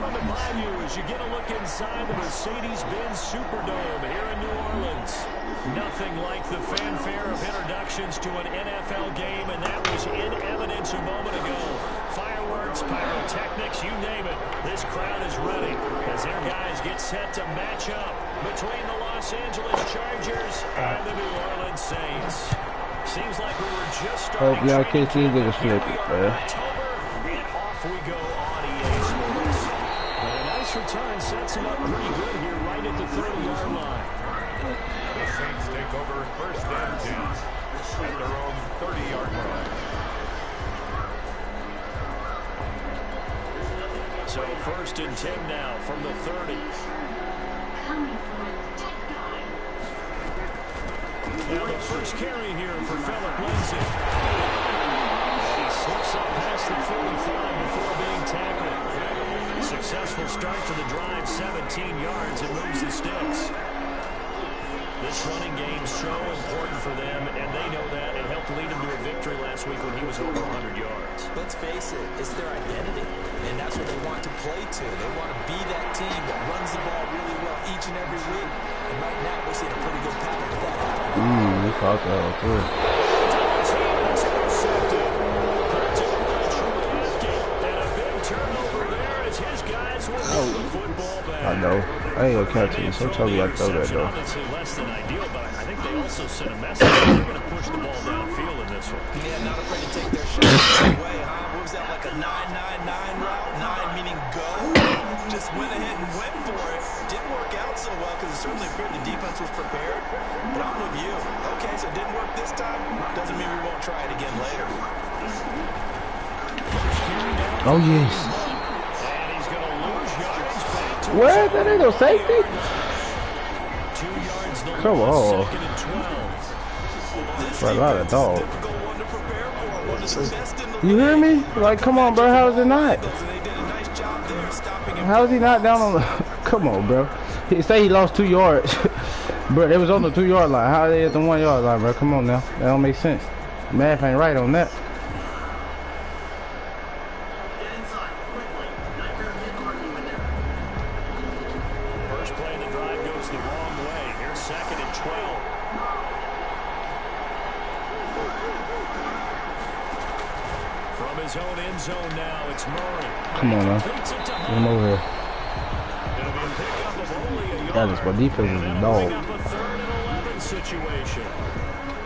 on the Bayou as you get a look inside the Mercedes-Benz Superdome here in New Orleans. Nothing like the fanfare of introductions to an NFL game, and that was in evidence a moment ago. Fireworks, pyrotechnics, you name it. This crowd is ready as their guys get set to match up between the Los Angeles Chargers and the New Orleans Saints. Seems like we were just starting. Hope y'all catch these niggas flip it, man. And off we go on EA Sports. And a nice return sets him up pretty good here right at the 30-yard line. The Saints take over first and 10 at their own 30-yard line. So first and 10 now from the 30. Now the first carry here for Phillip Lindsay. He slips up past the 45 before being tackled. Successful start to the drive, 17 yards, and moves the sticks. This running game so important for them, and they know that. It helped lead him to a victory last week when he was over 100 yards. Let's face it, it's their identity, and that's what they want to play to. They want to be that team that runs the ball really well each and every week, and right now we're seeing a pretty good pattern of that happening. We caught that too. I know. I ain't gonna catch it. So tell me I throw that though. Less than ideal, but I think they also sent a message that they're going to push the ball downfield in this one. Yeah, not afraid to take their shots away, huh? What was that, like a 9-9-9 route? 9 meaning go. Just went ahead and went for it. Didn't work out so well because it certainly appeared the defense was prepared. But I'm with you. Okay, so it didn't work this time. Doesn't mean we won't try it again later. Oh yes. What? That ain't no safety? Come on. For a lot of dog. You hear me? Like, come on, bro. How is it not? How is he not down on the... Come on, bro. He say he lost 2 yards. Bro, it was on the 2-yard line. How are they at the 1-yard line, bro? Come on now. That don't make sense. Math ain't right on that. Come on now. Come over here. That is my defense is a dog.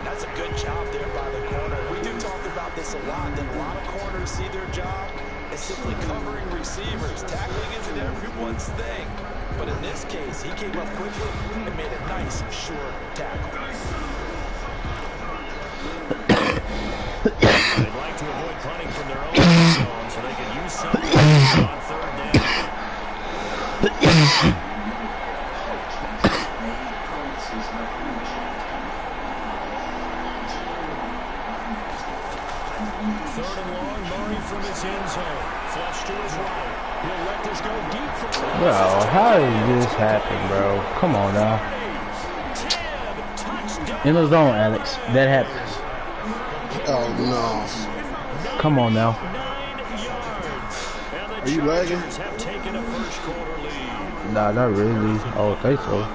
That's a good job there by the corner. We do talk about this a lot, that a lot of corners see their job as simply covering receivers. Tackling isn't everyone's thing. But in this case, he came up quickly and made a nice, short tackle. They'd like to avoid punting from their own zone so they can use something on third down. Third and long, Murray from his end zone. Flush to his right. He'll let this go deep for the Bro, how did this happen, bro? Come on now. In the zone, Alex. That happens. Oh no. Come on now. Are you lagging? Nah, not really. I don't think so.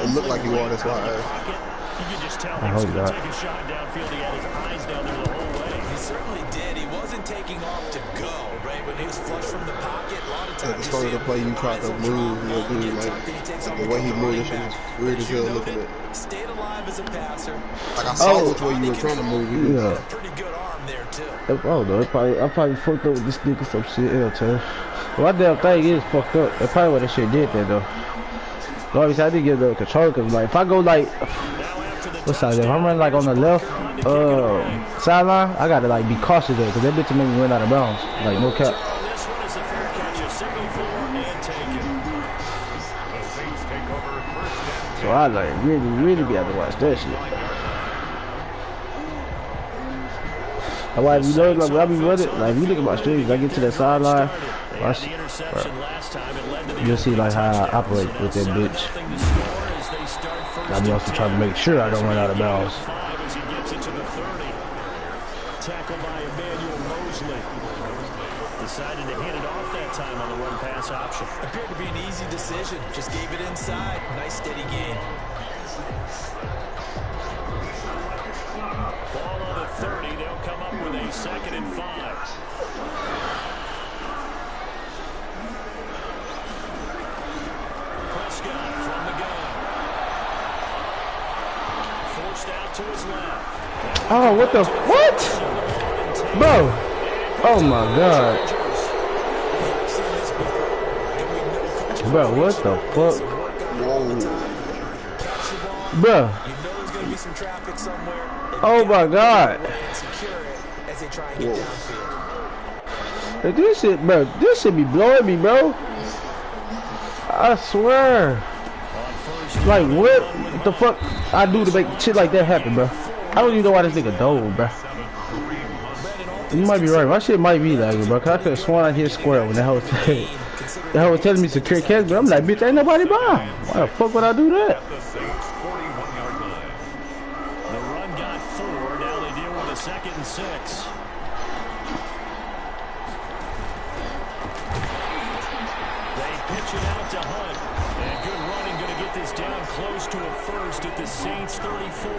It looked like you were, that's why. I hope not. He certainly did. He wasn't taking off to go, right? When he was flush from the pocket, a lot of times As far as the play, you tried to move, you know, dude, like the way he moved, this was weird as hell looking at. Stayed alive as a passer. Like I saw which way you were trying to move. Yeah. Pretty good arm there too. Oh no, I probably fucked up with this nigga some shit. Well, my damn thing is fucked up. That's probably what that shit did there though. But obviously I did get the control because like if I go like what side there? If I'm running like on the left sideline, I gotta like be cautious there because that bitch make me run out of bounds. Like no cap. So I like really be able to watch that shit. That's why if you know like when I be running, like if you look at my streams, I get to that sideline, you'll see like how I operate with that bitch. I be also trying to make sure I don't run out of bounds. Tackled by Emmanuel Mosley. Decided to hand it off that time on the run pass option. Appeared to be an easy decision. Just gave it inside. Nice steady gain. Ball on the 30. They'll come up with a 2nd and 5. Prescott from the gun. Forced out to his left. Oh, what the what? Bro. Oh my God. Bro, what the fuck? Whoa. Bro. You know there's going to be some traffic somewhere. Oh my God. Secure it as they try and get downfield. This shit, bro. This shit be blowing me, bro. I swear. Like, what the fuck I do to make shit like that happen, bro? I don't even know why this nigga dove, bro. You might be right. My shit might be lagging, bro. Cause I could have sworn I hit square when that hoe said, that hoe was telling me secure catch, but I'm like, bitch, ain't nobody by. Why the fuck would I do that? The run got 4. Now they deal with a 2nd and 6. They pitch it out to Hunt. And good running, going to get this down close to a first at the Saints 34.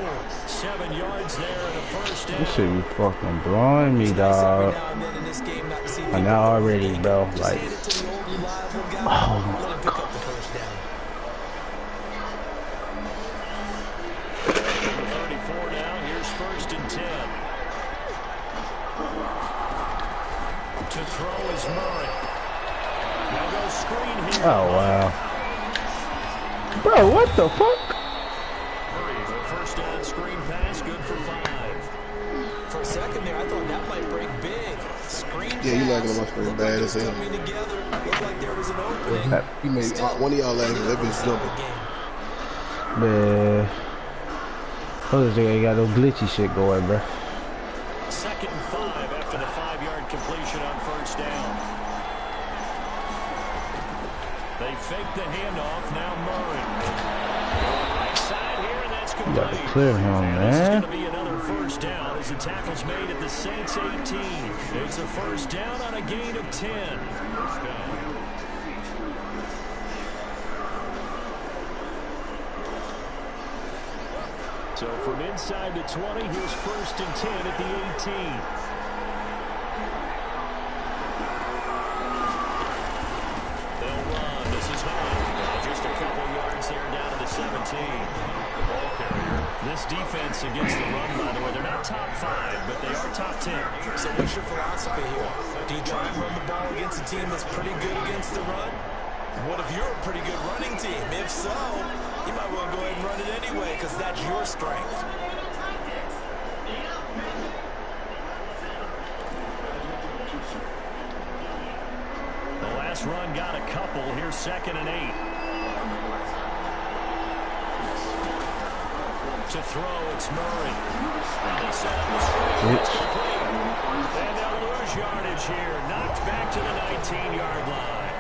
7 yards there at a first down. This shit be fucking blowing me, dog. And now already, bro. Like, oh my God. 34 now. Here's 1st and 10. To throw is Murray. Now go screen here. Oh wow. Bro, what the fuck? First down screen pass, good for 5. For a second there, I thought that might break big. Screen Yeah, you lagging on my screen bad as hell. coming together. Looked like there was an opening. You made one of y'all lagging. That bitch jumping. Man. Other thing ain't got no glitchy shit going, bro. 2nd and 5 after the 5-yard completion on first down. They fake the handoff. Now Murray. Right side here, and that's You complete. got to clear him, And this is man. going to be another first down as the tackle's made at the Saints 18. It's a first down on a gain of 10. First down. So from inside the 20, here's 1st and 10 at the 18. They'll run. This is Hunt. Just a couple yards there down to the 17. Ball carrier. This defense against the run, by the way, they're not top 5, but they are top 10. So what's your philosophy here? Do you try and run the ball against a team that's pretty good against the run? What if you're a pretty good running team? If so, you might want to go ahead and run it anyway because that's your strength. The last run got a couple. Here's 2nd and 8. To throw, it's Murray. And they set up the screen. It's complete. And they'll lose yardage here. Knocked back to the 19-yard line.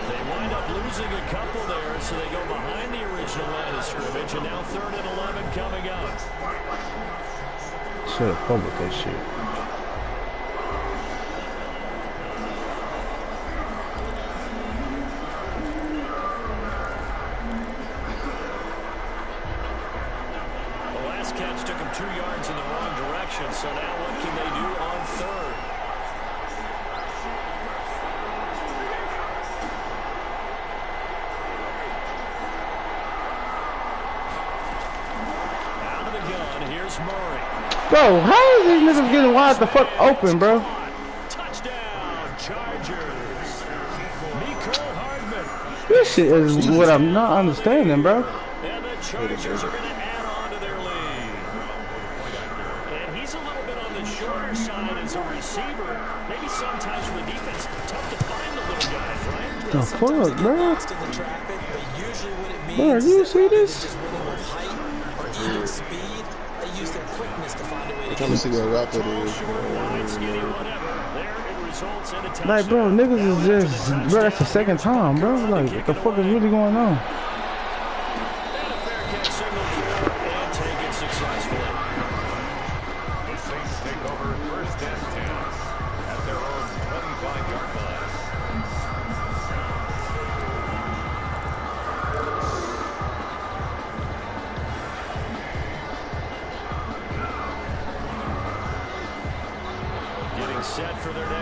They wind up losing a couple there, so they go behind the original line of scrimmage, and now 3rd and 11 coming up. Should have fumbled that shit. The last catch took him 2 yards in the wrong direction, so now what can they do on 3rd? Out of the gun, here's Murray. Bro, how is these niggas getting wide the fuck open, bro? Touchdown, Chargers. Mecole Hardman. This shit is what I'm not understanding, bro. And the Chargers are going to add on to their lead. And he's a little bit on the shorter side as a receiver. Maybe sometimes for the defense, tough to find the little guys, right? The fuck, bro? Lost in the traffic, but usually what it means Bro, is you that see this? just winning with height or even speed. They use their quickness to find a way I'm to trying to see what route that is. Wide, skinny, whatever. There it results in a touchdown. Like, bro, niggas is just, bro, that's the 2nd time, bro. Like, what the fuck is really going on? And a fair catch signal through and take it successfully. The Saints take over 1st and 10 at their own 25-yard line.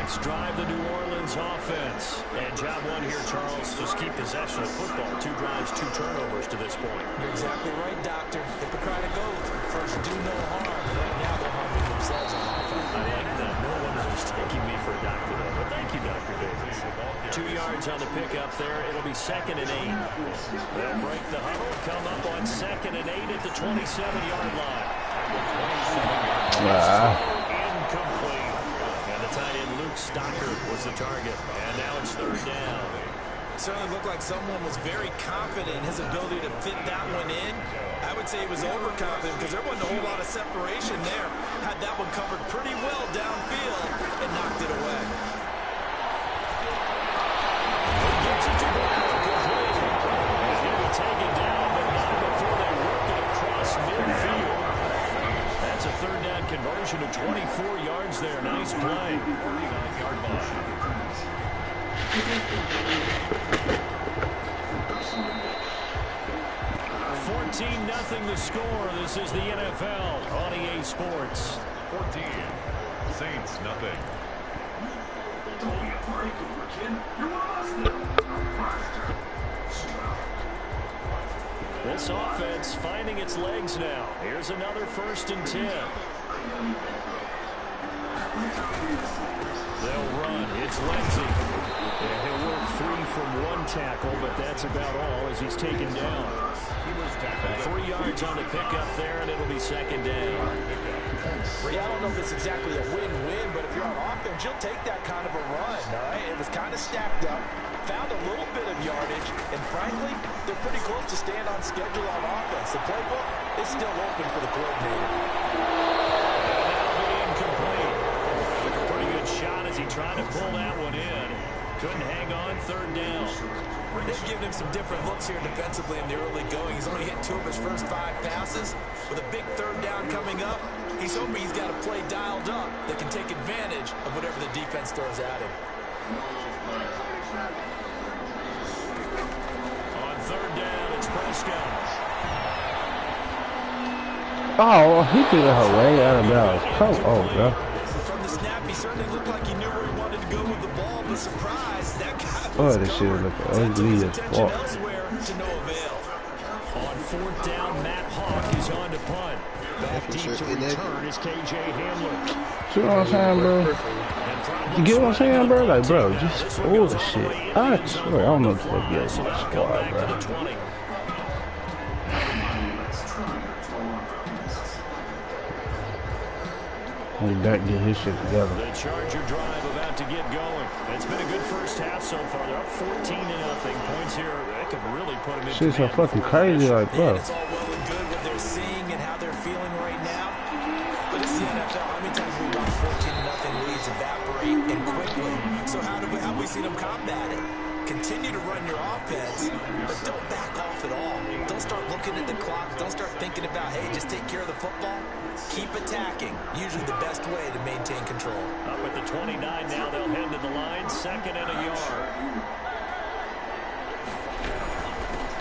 Saints drive the New Orleans offense. And job one here, Charles, just keep possession of football. 2 drives, 2 turnovers to this point. You're exactly right, Doctor. Hippocratic oath. First, do no harm. Right now, they're harming themselves on offense. I like that. No one is mistaking me for a doctor, though. But thank you, Dr. Davis. 2 yards on the pickup there. It'll be 2nd and 8. They'll break the huddle, come up on 2nd and 8 at the 27-yard line. Incomplete. And the tight end, Luke Stocker, was the target. And now it's 3rd down. Certainly looked like someone was very confident in his ability to fit that one in. I would say he was overconfident because there wasn't a whole lot of separation there. Had that one covered pretty well downfield and knocked it away. Gets it to Brown, complete. He's going to be taken down, but not before they work it across midfield. That's a 3rd down conversion of 24 yards there. Nice play. 49-yard line. 14-0 the score. This is the NFL on EA Sports. 14. Saints, nothing. This offense finding its legs now. Here's another 1st and 10. They'll run. It's Lindsey. And he'll work free from 1 tackle, but that's about all as he's taken down. 3 yards on the pickup there, and it'll be 2nd down. I don't know if it's exactly a win-win, but if you're on offense, you'll take that kind of a run, all right? It was kind of stacked up, found a little bit of yardage, and frankly, they're pretty close to staying on schedule on offense. The playbook is still open for the coordinator. And that'll be incomplete. Took a pretty good shot as he tried to pull that one in. Couldn't hang on. 3rd down. They've given him some different looks here defensively in the early going. He's only hit 2 of his first 5 passes. With a big 3rd down coming up, he's hoping he's got a play dialed up that can take advantage of whatever the defense throws at him. On 3rd down, it's Prescott. Oh, he threw that way out of bounds. Come on, bro. From the snap, he certainly looked like he knew where he wanted to go with the ball, but surprise, that guy Oh, this shit look ugly as fuck. elsewhere to no avail. On 4th down, Matt Hawk is on to punt. Back deep to return is KJ Hamler. See what I'm saying, bro? You get what I'm saying, bro? Like, bro, just all the shit. I swear, I don't know if they'll get in my squad, bro. He back get his shit together. The Charger drive about to get going. It's been a good first half so far. They're up 14-0. Points here, that could really put them in Shit's so fucking crazy, like, bro. It's all well and good what they're seeing and how they're feeling right now. But it's the NFL. How many times have we lost 14-0 leads evaporate and quickly? So how have we seen them combat it? Continue to run your offense, but don't back off at all. Don't start looking at the clock. Don't start thinking about, hey, just take care of the football. Keep attacking. Usually the best way to maintain control. Up at the 29 now, they'll head to the line. 2nd and a yard.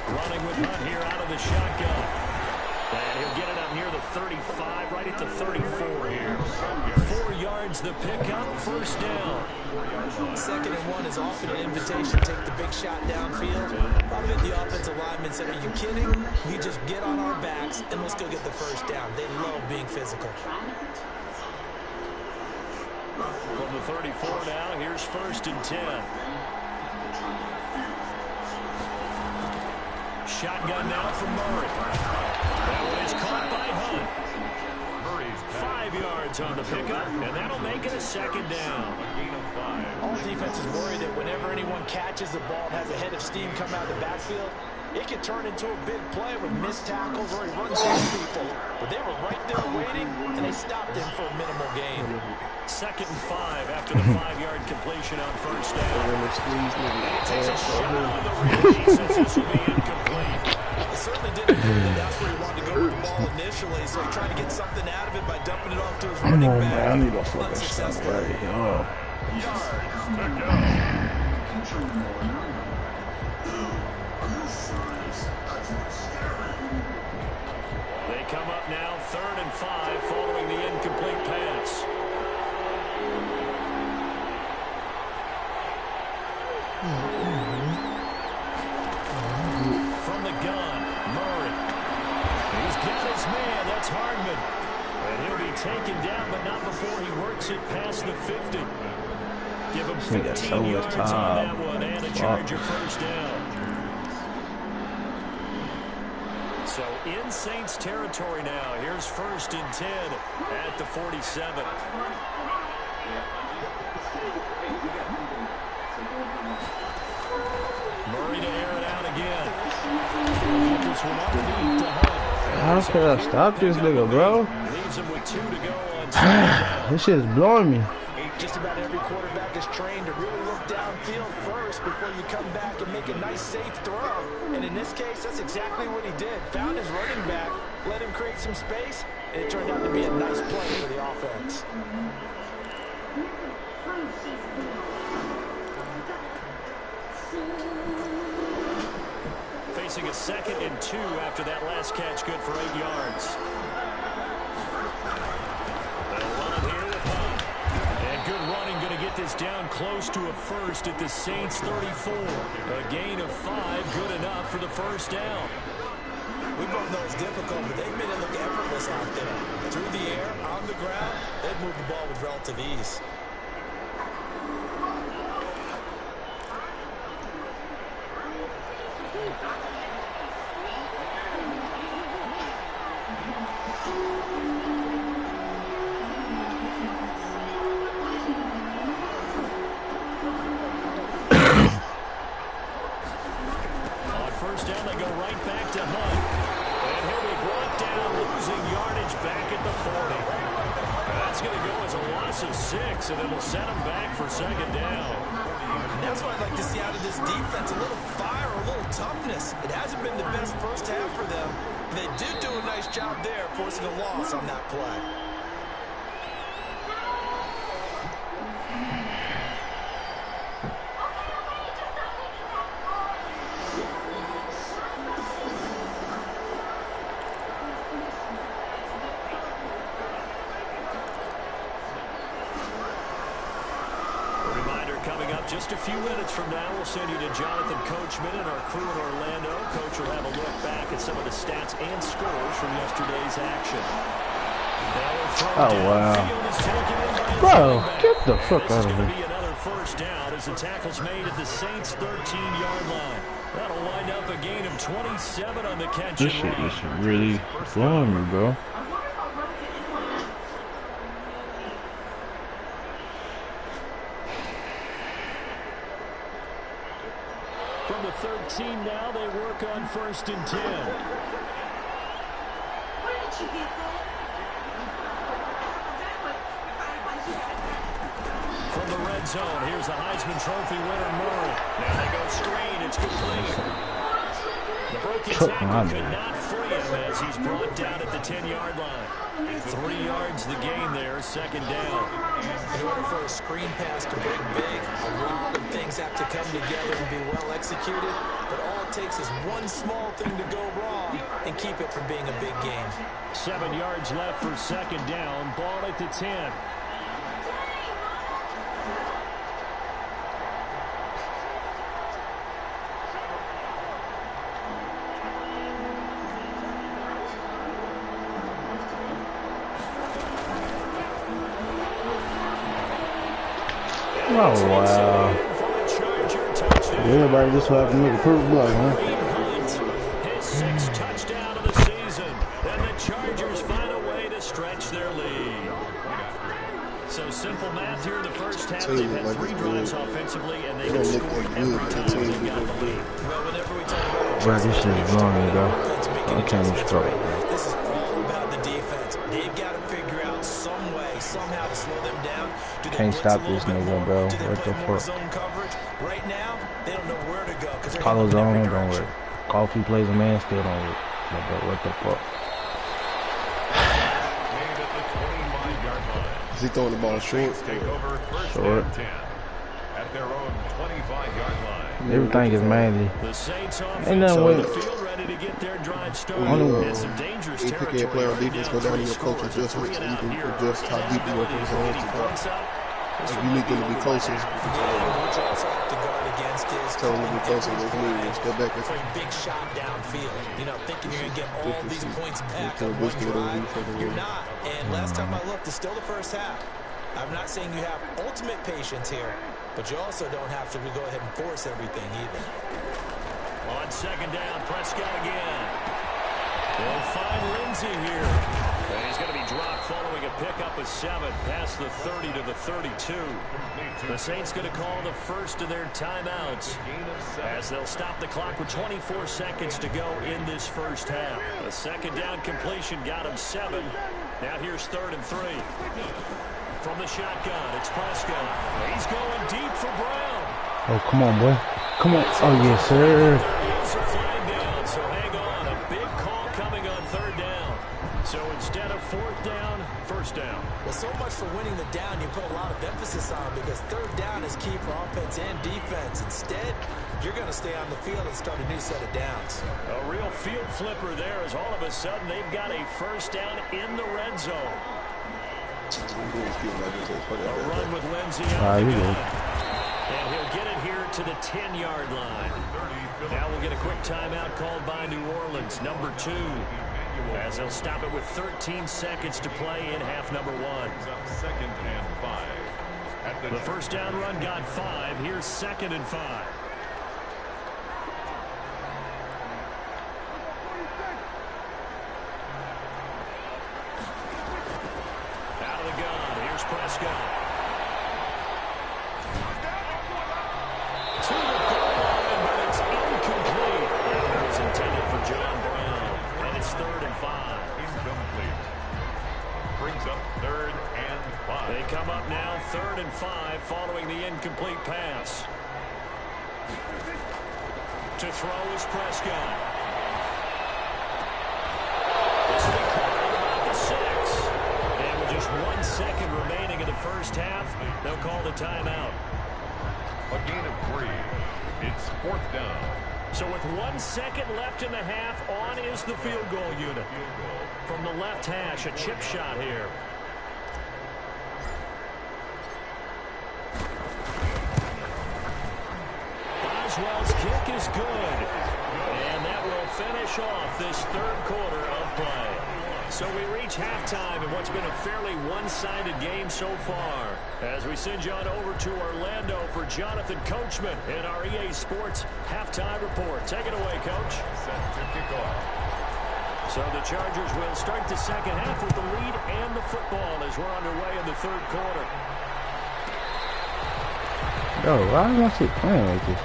Running with Hunt here out of the shotgun. And he'll get it up near the 35, right at the 34 here. 4 yards the pickup, 1st down. 2nd and 1 is often an invitation to take the big shot downfield. Probably the offensive lineman said, are you kidding? We just get on our backs and let's go get the 1st down. They love being physical. From the 34 now, here's 1st and 10. Shotgun now from Murray. That one is caught by Hunt. 5 yards on the pickup, and that'll make it a 2nd down. All defenses worry that whenever anyone catches the ball and has a head of steam come out of the backfield, it can turn into a big play with missed tackles or he runs into people. But they were right there waiting, and they stopped him for a minimal gain. 2nd and 5 after the 5-yard completion on 1st down. He takes a shot on the release as this will be incomplete. It certainly didn't appear that that's where he wanted to go with the ball initially, so he tried to get something out of it by dumping it off to his running back. Man, I need a fucking stop right here. They come up now 3rd and 5 following the incomplete pass. taken down, but not before he works it past the 50. Give him 15 yards on that one and a Charger first down. So in Saints territory now. Here's 1st and 10 at the 47. Murray to air it out again. This one underneath to Hunt. How can I stop this nigga, bro? Leaves him with 2 to go on. This shit is blowing me. Just about every quarterback is trained to really look downfield first before you come back and make a nice, safe throw. And in this case, that's exactly what he did. Found his running back, let him create some space, and it turned out to be a nice play for the offense. Facing a 2nd and 2 after that last catch, good for 8 yards. They'll run it here with Hunt. And good running, going to get this down close to a first at the Saints 34. A gain of 5, good enough for the first down. We both know it's difficult, but they've made it look effortless out there. Through the air, on the ground, they've moved the ball with relative ease. And it'll set them back for 2nd down. And that's what I'd like to see out of this defense. A little fire, a little toughness. It hasn't been the best first half for them. They did do a nice job there, forcing a loss on that play. Just a few minutes from now, we'll send you to Jonathan Coachman and our crew in Orlando. Coach will have a look back at some of the stats and scores from yesterday's action. Oh, wow. Bro, get the fuck out of here. This is going to be another first down as the tackle's made at the Saints' 13-yard line. That'll wind up a gain of 27 on the catch. This shit is really blowing me, bro. From the 13 now, they work on 1st and 10. From the red zone, here's the Heisman Trophy winner, Murray. Now they go screen, it's complete. The broken tackle could not free him as he's brought down at the 10-yard line. 3 yards the gain there, 2nd down. In order for a screen pass to break big, a lot of things have to come together and be well executed. But all it takes is one small thing to go wrong and keep it from being a big game. 7 yards left for 2nd down. Ball at the 10. Oh, wow. Everybody just have to make a proof block, huh? His 6th touchdown of the season. And the Chargers find a way to stretch their lead. So simple math here in the first half. They've had 3 drives offensively, and they've scored every time they got the lead. Well, whenever we talk about bro, this shit is blowing me, bro. I can't even scroll. This is all about the defense. They've got to figure out some way, somehow to slow them down. Can't stop this nigga, bro. What the fuck? Right now, they don't know where to go. Call his own, don't work. Coffee plays a man, still don't work. Bro, what the fuck? Is he throwing the ball short? Short. At their own 25-yard line. Everything is manly. The Saints Ain't nothing with the field ready to get their drive started. Only Some dangerous if you can't play on defense, go down to your coach adjustments to even adjust how deep you want to his hands to go. Like you need them to be closer. to guard against is Tell him to be closer with me and step back. for a big shot downfield. You know, thinking you're going to get all these points back on one drive. You're not. And last time I looked, it's still the first half. I'm not saying you have ultimate patience here, but you also don't have to go ahead and force everything either. On second down, Prescott again. They'll find Lindsey here. And he's going to be dropped following a pickup of 7 past the 30 to the 32. The Saints going to call the first of their timeouts as they'll stop the clock with 24 seconds to go in this first half. A second down completion got him 7. Now here's 3rd and 3. From the shotgun, it's Prescott. He's going deep for Brown. Oh, come on, boy. Come on. Oh, yes, sir. There's a flag down, so hang on. A big call coming on 3rd down. So instead of 4th down, 1st down. Well, so much for winning the down you put a lot of emphasis on because 3rd down is key for offense and defense. Instead, you're going to stay on the field and start a new set of downs. A real field flipper there as all of a sudden they've got a 1st down in the red zone. A run with Lindsey on the gun. And he'll get it here to the 10-yard line. Now we'll get a quick timeout called by New Orleans, number 2. As they'll stop it with 13 seconds to play in half number 1. 2nd and 5. The 1st down run got 5. Here's 2nd and 5. Out of the gun. Here's Prescott. To the goal line, but it's incomplete. That was intended for John Brown. And it's 3rd and 5. Incomplete. Brings up 3rd and 5. They come up now 3rd and 5 following the incomplete pass. To throw is Prescott. This will be caught at about the 6. And with just 1 second remaining in the first half, they'll call the timeout. A gain of 3. It's 4th down. So with 1 second left in the half, on is the field goal unit. From the left hash, a chip shot here. Boswell's kick is good. And that will finish off this 3rd quarter of play. So we reach halftime in what's been a fairly one-sided game so far. As we send you on over to Orlando for Jonathan Coachman in our EA Sports Halftime Report. Take it away, Coach. Set to kick off. So the Chargers will start the second half with the lead and the football as we're underway in the 3rd quarter. Yo, why is my shit playing like this?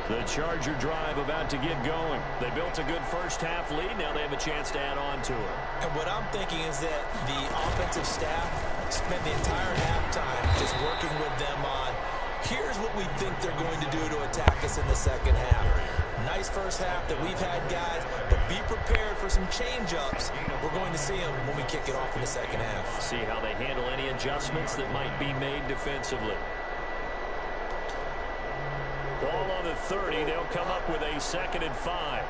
The Charger drive about to get going. They built a good first half lead. Now they have a chance to add on to it. And what I'm thinking is that the offensive staff spent the entire halftime just working with them on, here's what we think they're going to do to attack us in the second half. Nice first half that we've had, guys, but be prepared for some change-ups. We're going to see them when we kick it off in the second half. See how they handle any adjustments that might be made defensively. Ball on the 30. They'll come up with a 2nd and 5.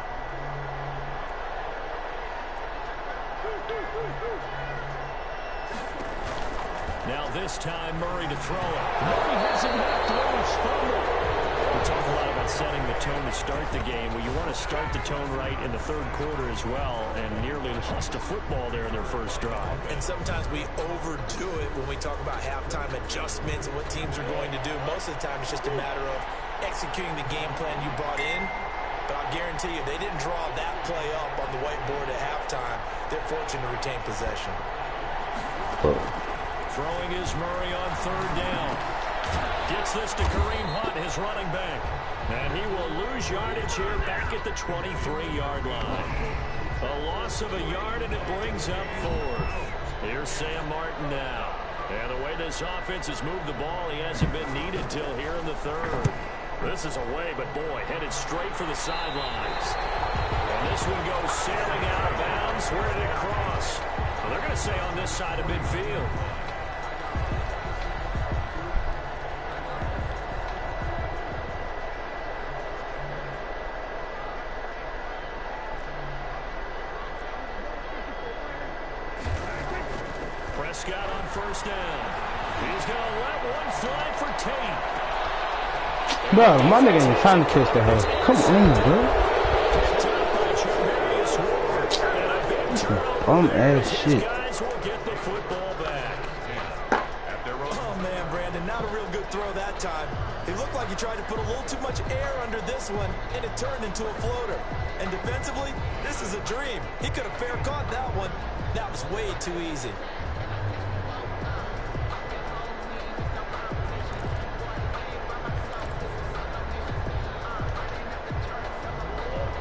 Now this time Murray to throw it. Murray has it not thrown. Fumble. We talk a lot about setting the tone to start the game. Well, you want to start the tone right in the 3rd quarter as well, and nearly lost a football there in their first drive. And sometimes we overdo it when we talk about halftime adjustments and what teams are going to do. Most of the time it's just a matter of executing the game plan you brought in. But I'll guarantee you, they didn't draw that play up on the whiteboard at halftime. They're fortunate to retain possession. Throwing is Murray on 3rd down. Gets this to Kareem Hunt, his running back. And he will lose yardage here back at the 23-yard line. A loss of a yard, and it brings up 4th. Here's Sam Martin now. And the way this offense has moved the ball, he hasn't been needed till here in the 3rd. This is away, but boy, headed straight for the sidelines. And this one goes sailing out of bounds. Where did it cross? Well, they're going to say on this side of midfield. Prescott on first down. He's going to let one fly for Tate. Bro, my nigga ain't trying to catch the hell. Come on, bro. Bum ass shit. Guys will get the football back. Oh, man, Brandon, not a real good throw that time. He looked like he tried to put a little too much air under this one, and it turned into a floater. And defensively, this is a dream. He could have fair caught that one. That was way too easy.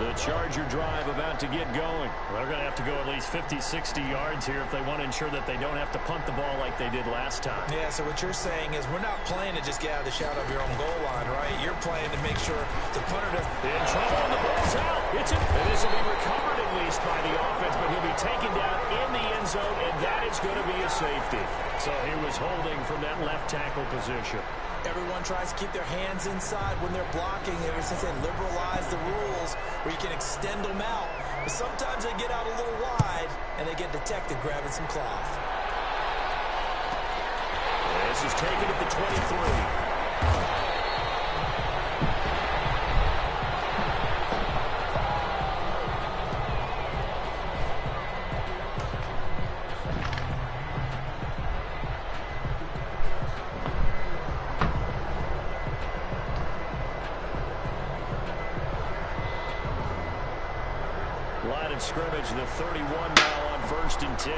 The Charger drive about to get going. They're going to have to go at least 50, 60 yards here if they want to ensure that they don't have to punt the ball like they did last time. Yeah, so what you're saying is we're not playing to just get out of the shadow of your own goal line, right? You're playing to make sure the punter doesn't... In trouble, and the ball's out. And this will be recovered at least by the offense, but he'll be taken down in the end zone, and that is going to be a safety. So he was holding from that left tackle position. Everyone tries to keep their hands inside when they're blocking ever since they liberalized the rules where you can extend them out. But sometimes they get out a little wide and they get detected grabbing some cloth. This is taken at the 23. Line of scrimmage, the 31 now on 1st and 10.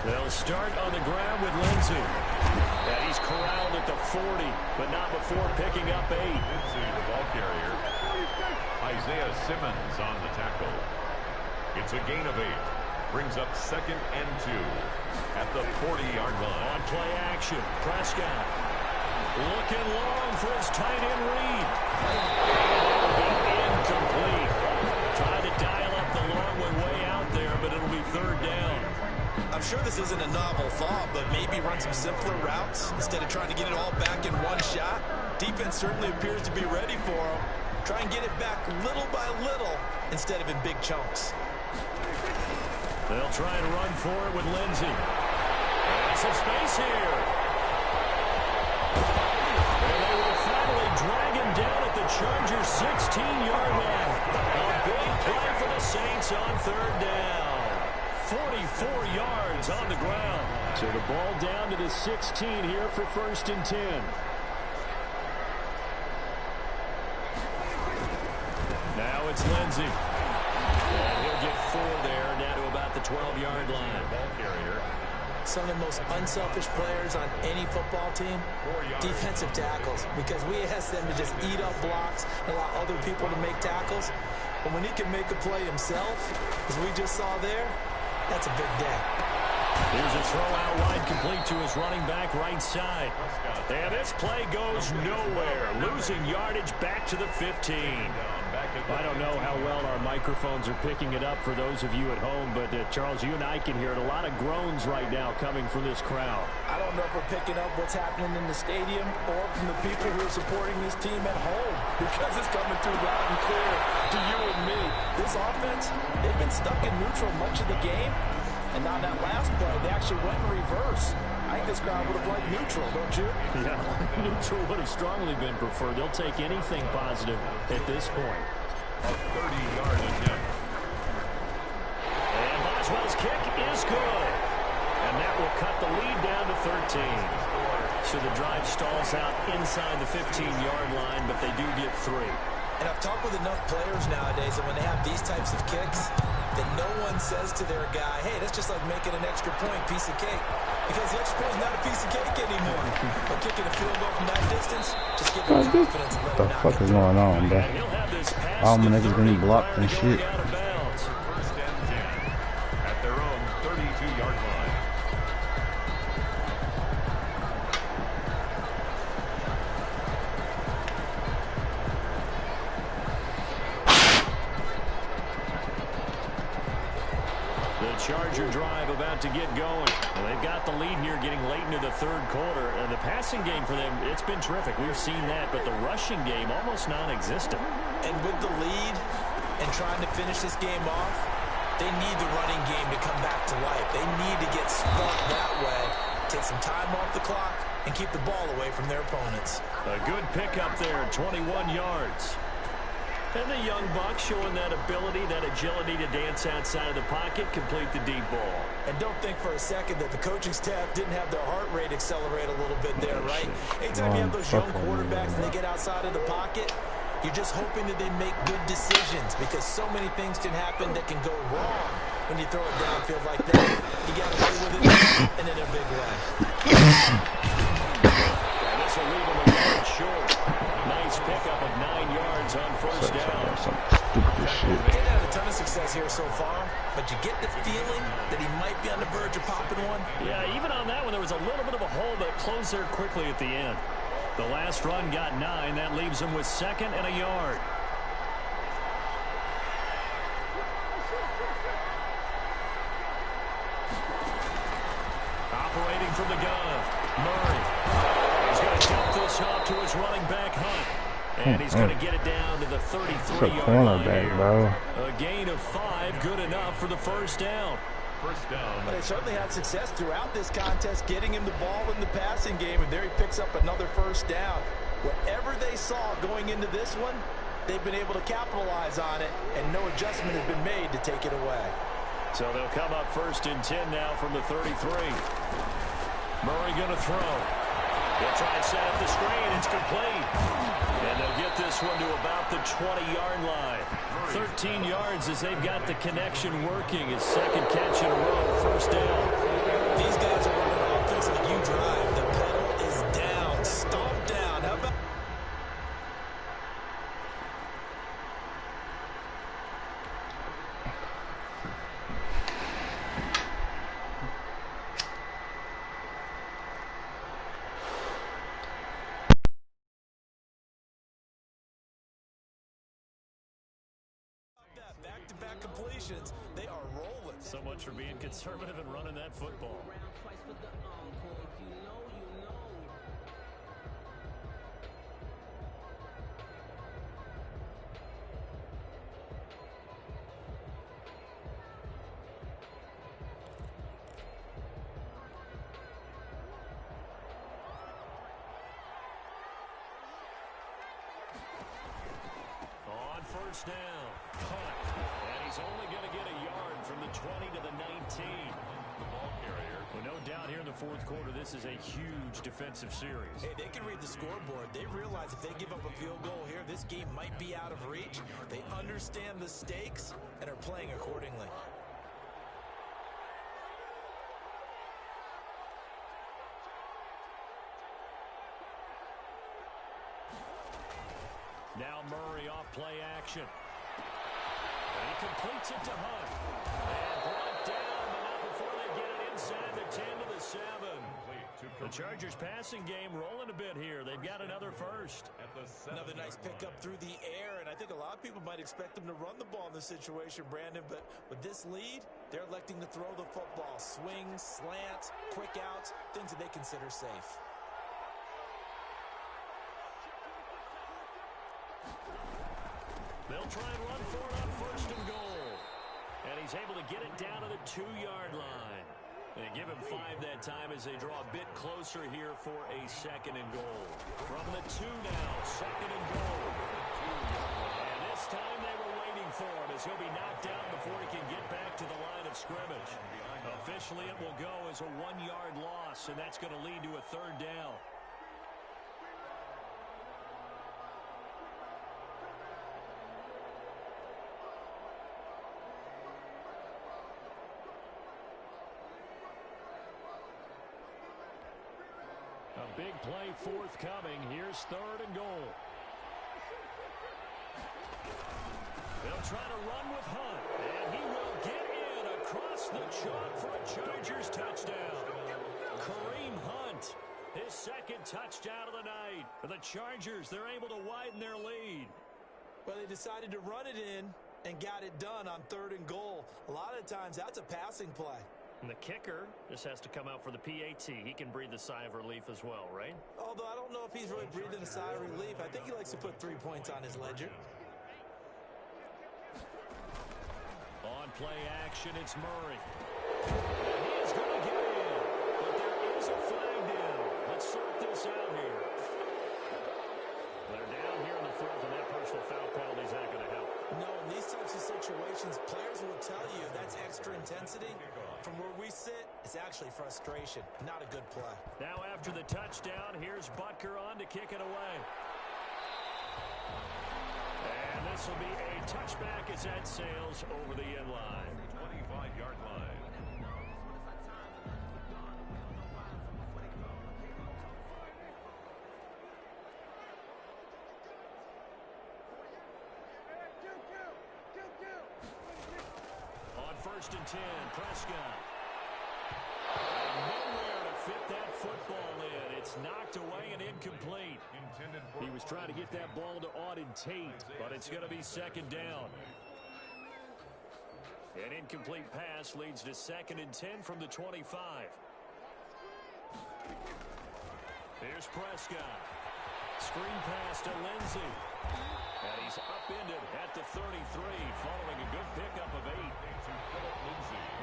They'll start on the ground with Lindsey. And he's corralled at the 40, but not before picking up 8. Lindsey, the ball carrier. Isaiah Simmons on the tackle. It's a gain of 8. Brings up 2nd and 2 at the 40-yard line. On play action, Prescott. Looking long for his tight end read. It'll be incomplete. Trying to dial up the long one way out there, but it'll be 3rd down. I'm sure this isn't a novel thought, but maybe run some simpler routes instead of trying to get it all back in one shot. Defense certainly appears to be ready for him. Try and get it back little by little instead of in big chunks. They'll try and run for it with Lindsey. And some space here. And they will finally drag him down at the Chargers' 16-yard line. A big play for the Saints on 3rd down. 44 yards on the ground. So the ball down to the 16 here for 1st and 10. Now it's Lindsey. And he'll get 4 there, down to about the 12-yard line. Ball carrier. Some of the most unselfish players on any football team, defensive tackles, because we ask them to just eat up blocks and allow other people to make tackles. But when he can make a play himself, as we just saw there, that's a big day. Here's a throw out wide, complete to his running back right side. And this play goes nowhere. Losing yardage back to the 15. I don't know how well our microphones are picking it up for those of you at home, but Charles, you and I can hear it. A lot of groans right now coming from this crowd. I don't know if we're picking up what's happening in the stadium or from the people who are supporting this team at home, because it's coming through loud and clear to you and me. This offense, they've been stuck in neutral much of the game, and on that last play, they actually went in reverse. I think this crowd would have liked neutral, don't you? Yeah, neutral would have strongly been preferred. They'll take anything positive at this point. A 30-yard attempt. And Boswell's kick is good. And that will cut the lead down to 13. So the drive stalls out inside the 15-yard line, but they do get 3. And I've talked with enough players nowadays that when they have these types of kicks, that no one says to their guy, hey, that's just like making an extra point, piece of cake. Because the extra point is not a piece of cake anymore. But kicking a field goal from that distance, just give them confidence and let What the fuck is going on, bro? All my niggas been blocked and shit. 1st and 10 at their own 32-yard line. Charger drive about to get going. And they've got the lead here getting late into the 3rd quarter. And the passing game for them, it's been terrific. We've seen that. But the rushing game, almost non-existent. And with the lead, and trying to finish this game off, they need the running game to come back to life. They need to get sparked that way, take some time off the clock, and keep the ball away from their opponents. A good pickup there, 21 yards. And the young buck showing that ability, that agility to dance outside of the pocket, complete the deep ball. And don't think for a second that the coaching staff didn't have their heart rate accelerate a little bit there, right? Anytime you have those young quarterbacks and they get outside of the pocket, you're just hoping that they make good decisions because so many things can happen that can go wrong when you throw it downfield like that. You got to play with it and in a big way. And this will leave him a yard short. Nice pickup of 9 yards on first down. They've had a ton of success here so far, but you get the feeling that he might be on the verge of popping one. Yeah, even on that one, there was a little bit of a hole, but it closed there quickly at the end. The last run got 9. That leaves him with 2nd and a yard. Operating from the gun, Murray. He's going to dump this off to his running back, Hunt. And he's going to get it down to the 33-yard line here. Bro. A gain of 5, good enough for the first down. First down. But they certainly had success throughout this contest, getting him the ball in the passing game, and there he picks up another first down. Whatever they saw going into this one, they've been able to capitalize on it, and no adjustment has been made to take it away. So they'll come up 1st and 10 now from the 33. Murray going to throw. They'll try and set up the screen. It's complete. And they'll get this one to about the 20-yard line. 13 yards as they've got the connection working. His 2nd catch in a row, first down. These guys are running offense like you drive. The pedal is down. Stomp down. How about... back-to-back completions. They are rolling. So much for being conservative and running that football. On first down. And he's only going to get a yard from the 20 to the 19. The ball carrier. Well, no doubt here in the 4th quarter, this is a huge defensive series. Hey, they can read the scoreboard. They realize if they give up a field goal here, this game might be out of reach. They understand the stakes and are playing accordingly. Now Murray off play action. And he completes it to Hunt. And brought down, but not before they get it inside the 10 to the 7. The Chargers passing game rolling a bit here. They've got another first. Another nice pickup through the air, and I think a lot of people might expect them to run the ball in this situation, Brandon, but with this lead, they're electing to throw the football. Swings, slants, quick outs, things that they consider safe. They'll try and run for it on 1st and goal. And he's able to get it down to the 2-yard line. They give him 5 that time as they draw a bit closer here for a 2nd and goal. From the 2 now, 2nd and goal. And this time they were waiting for him as he'll be knocked down before he can get back to the line of scrimmage. Officially, it will go as a 1-yard loss, and that's going to lead to a 3rd down. A big play forthcoming. Here's 3rd and goal. They'll try to run with Hunt, and he will get in across the chalk for a Chargers touchdown. Kareem Hunt, his 2nd touchdown of the night. For the Chargers, they're able to widen their lead. Well, they decided to run it in and got it done on 3rd and goal. A lot of times, that's a passing play. And the kicker just has to come out for the PAT. He can breathe a sigh of relief as well, right? Although I don't know if he's really breathing a sigh of relief. I think he likes to put 3 points on his ledger. on play action. It's Murray. He's going to get in, but there is a flag down. Let's sort this out here. They're down here in the fourth, and that personal foul penalty is not going to help. No, in these types of situations, players will tell you that's extra intensity. From where we sit, it's actually frustration. Not a good play. Now after the touchdown, here's Butker on to kick it away. And this will be a touchback as that sails over the end line. 25-yard line. On 1st and 10, Prescott. Nowhere to fit that football in. It's knocked away and incomplete. He was trying to get that ball to Auden Tate, but it's going to be 2nd down. An incomplete pass leads to 2nd and 10 from the 25. Here's Prescott. Screen pass to Lindsey. And he's upended at the 33 following a good pickup of 8.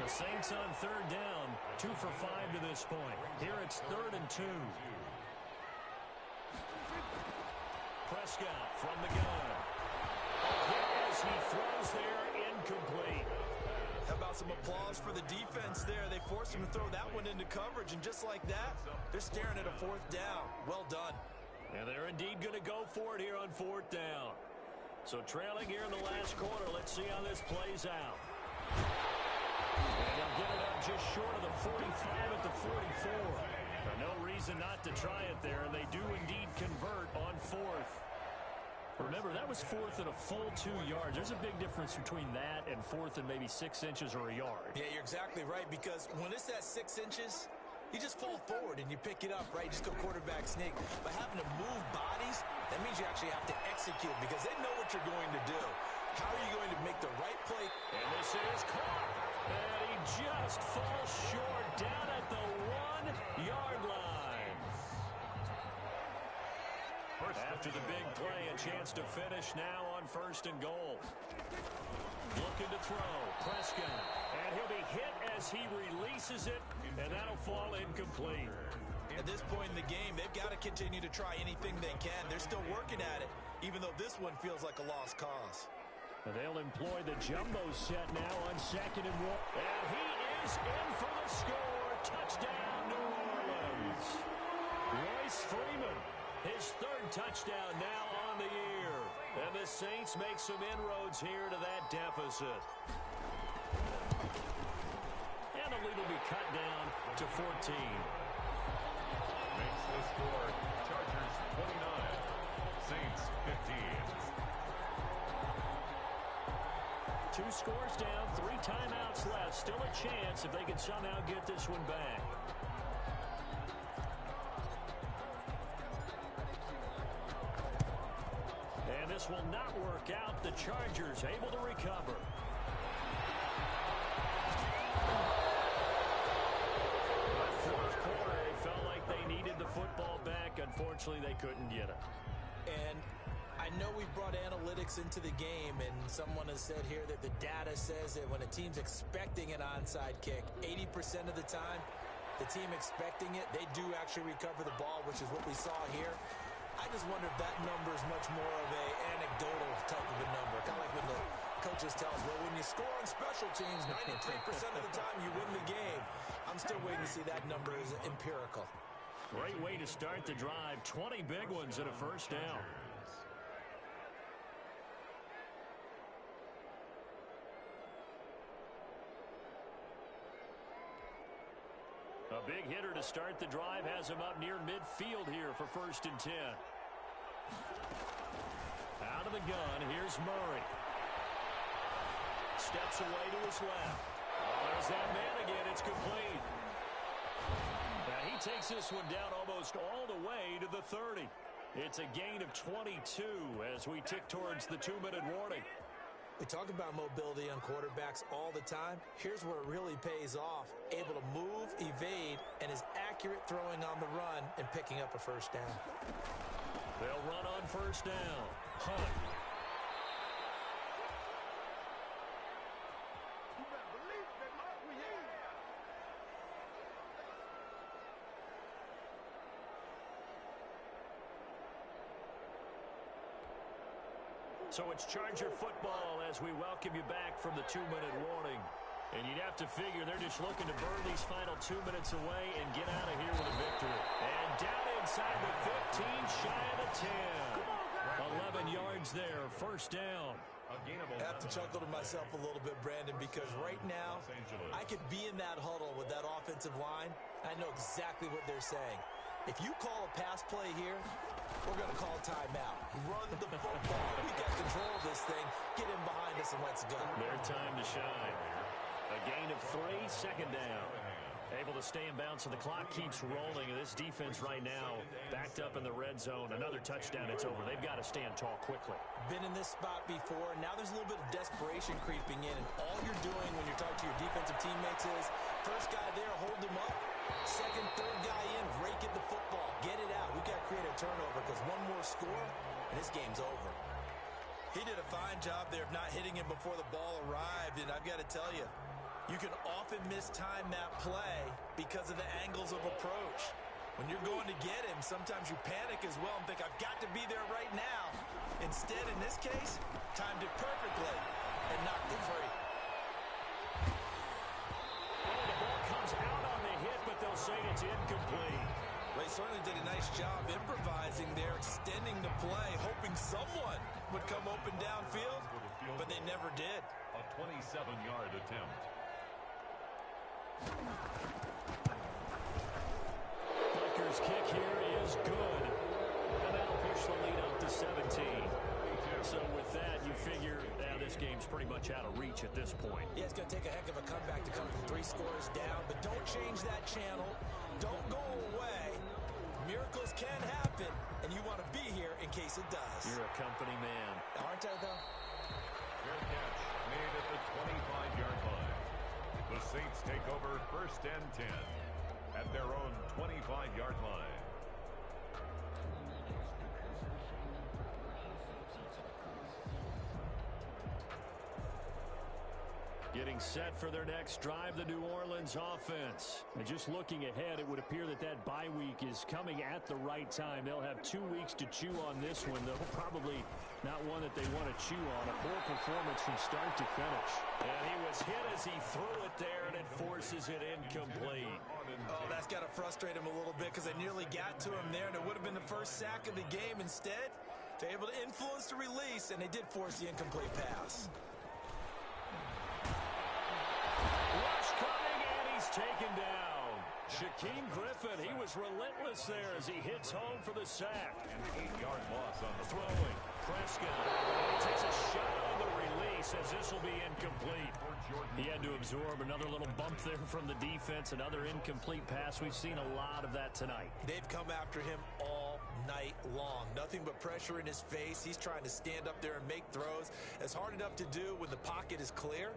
The Saints on 3rd down, 2 for 5 to this point. Here it's 3rd and 2. Prescott from the gun. As he throws there, incomplete. How about some applause for the defense there? They forced him to throw that one into coverage, and just like that, they're staring at a 4th down. Well done. And they're indeed going to go for it here on 4th down. So trailing here in the last quarter, let's see how this plays out. And they'll get it up just short of the 45 at the 44. No reason not to try it there, and they do indeed convert on 4th. Remember, that was 4th and a full 2 yards. There's a big difference between that and 4th and maybe 6 inches or a yard. Yeah, you're exactly right, because when it's at 6 inches, you just fall forward and you pick it up, right? You just go quarterback sneak. But having to move bodies, that means you actually have to execute because they know what you're going to do. How are you going to make the right play? And this is caught. And he just falls short down at the 1-yard line. After the big play, a chance to finish now on 1st and goal. Looking to throw, Prescott, and he'll be hit as he releases it, and that'll fall incomplete. At this point in the game, they've got to continue to try anything they can. They're still working at it, even though this one feels like a lost cause. And they'll employ the jumbo set now on 2nd and 1. And he is in for the score. Touchdown, New Orleans. Royce Freeman, his 3rd touchdown now on the year. And the Saints make some inroads here to that deficit. And the lead will be cut down to 14. Makes the score Chargers 29, Saints 15. 2 scores down, 3 timeouts left. Still a chance if they can somehow get this one back. And this will not work out. The Chargers able to recover. Fourth quarter, they felt like they needed the football back. Unfortunately, they couldn't get it. And I know we've brought analytics into the game, and someone has said here that the data says that when a team's expecting an onside kick, 80% of the time, the team expecting it, they do actually recover the ball, which is what we saw here. I just wonder if that number is much more of an anecdotal type of a number. Kind of like when the coaches tell us, well, when you score on special teams, 93% of the time you win the game. I'm still waiting to see that number is empirical. Great way to start the drive. 20 big ones and a 1st down. A big hitter to start the drive has him up near midfield here for 1st and 10. Out of the gun, here's Murray. Steps away to his left. Oh, there's that man again. It's complete. Now he takes this one down almost all the way to the 30. It's a gain of 22 as we tick towards the 2-minute warning. We talk about mobility on quarterbacks all the time. Here's where it really pays off. Able to move, evade, and is accurate throwing on the run and picking up a 1st down. They'll run on 1st down. Hunt. So it's Charger football as we welcome you back from the 2-minute warning. And you'd have to figure they're just looking to burn these final 2 minutes away and get out of here with a victory. And down inside the 15, shy of the 10. 11 yards there, first down. I have to chuckle to myself a little bit, Brandon, because right now I could be in that huddle with that offensive line. I know exactly what they're saying. If you call a pass play here, we're going to call timeout. Run the football. We got control of this thing. Get in behind us and let's go. Their time to shine. A gain of 3, second down. Able to stay in bounds, so the clock keeps rolling. And this defense right now backed up in the red zone. Another touchdown, it's over. They've got to stand tall quickly. Been in this spot before. Now there's a little bit of desperation creeping in. And all you're doing when you're talking to your defensive teammates is, first guy there, hold him up. Second, third guy in, rake at the football. Get it out. We've got to create a turnover because one more score, and this game's over. He did a fine job there of not hitting him before the ball arrived. And I've got to tell you, you can often mistime that play because of the angles of approach. When you're going to get him, sometimes you panic as well and think, I've got to be there right now. Instead, in this case, timed it perfectly and knocked it free. Oh, the ball comes out on the hit, but they'll say it's incomplete. They certainly did a nice job improvising there, extending the play, hoping someone would come open downfield, but they never did. A 27-yard attempt. Butker's kick here is good. And that'll push the lead up to 17. So with that, you figure this game's pretty much out of reach at this point. Yeah, it's going to take a heck of a comeback to come from 3 scores down, but don't change that channel. Don't go away. Miracles can happen, and you want to be here in case it does. You're a company man. Aren't I, though? Fair catch made at the 25-yard line. The Saints take over 1st and 10 at their own 25-yard line. Getting set for their next drive, the New Orleans offense. And just looking ahead, it would appear that bye week is coming at the right time. They'll have 2 weeks to chew on this one, though probably not one that they want to chew on. A poor performance from start to finish. And he was hit as he threw it there, and it forces it incomplete. Oh, that's got to frustrate him a little bit because they nearly got to him there, and it would have been the first sack of the game. Instead, they're able to influence the release, and they did force the incomplete pass. Taken down. Shaquem Griffin, he was relentless there as he hits home for the sack. An 8-yard loss on the throwing. Prescott takes a shot on the release as this will be incomplete. He had to absorb another little bump there from the defense, another incomplete pass. We've seen a lot of that tonight. They've come after him all night long. Nothing but pressure in his face. He's trying to stand up there and make throws. It's hard enough to do when the pocket is clear.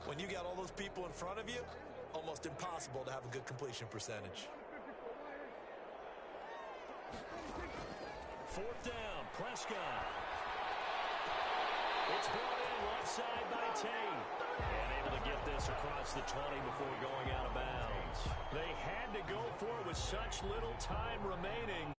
When you got all those people in front of you, almost impossible to have a good completion percentage. 4th down, Prescott. It's brought in left side by Tate. And able to get this across the 20 before going out of bounds. They had to go for it with such little time remaining.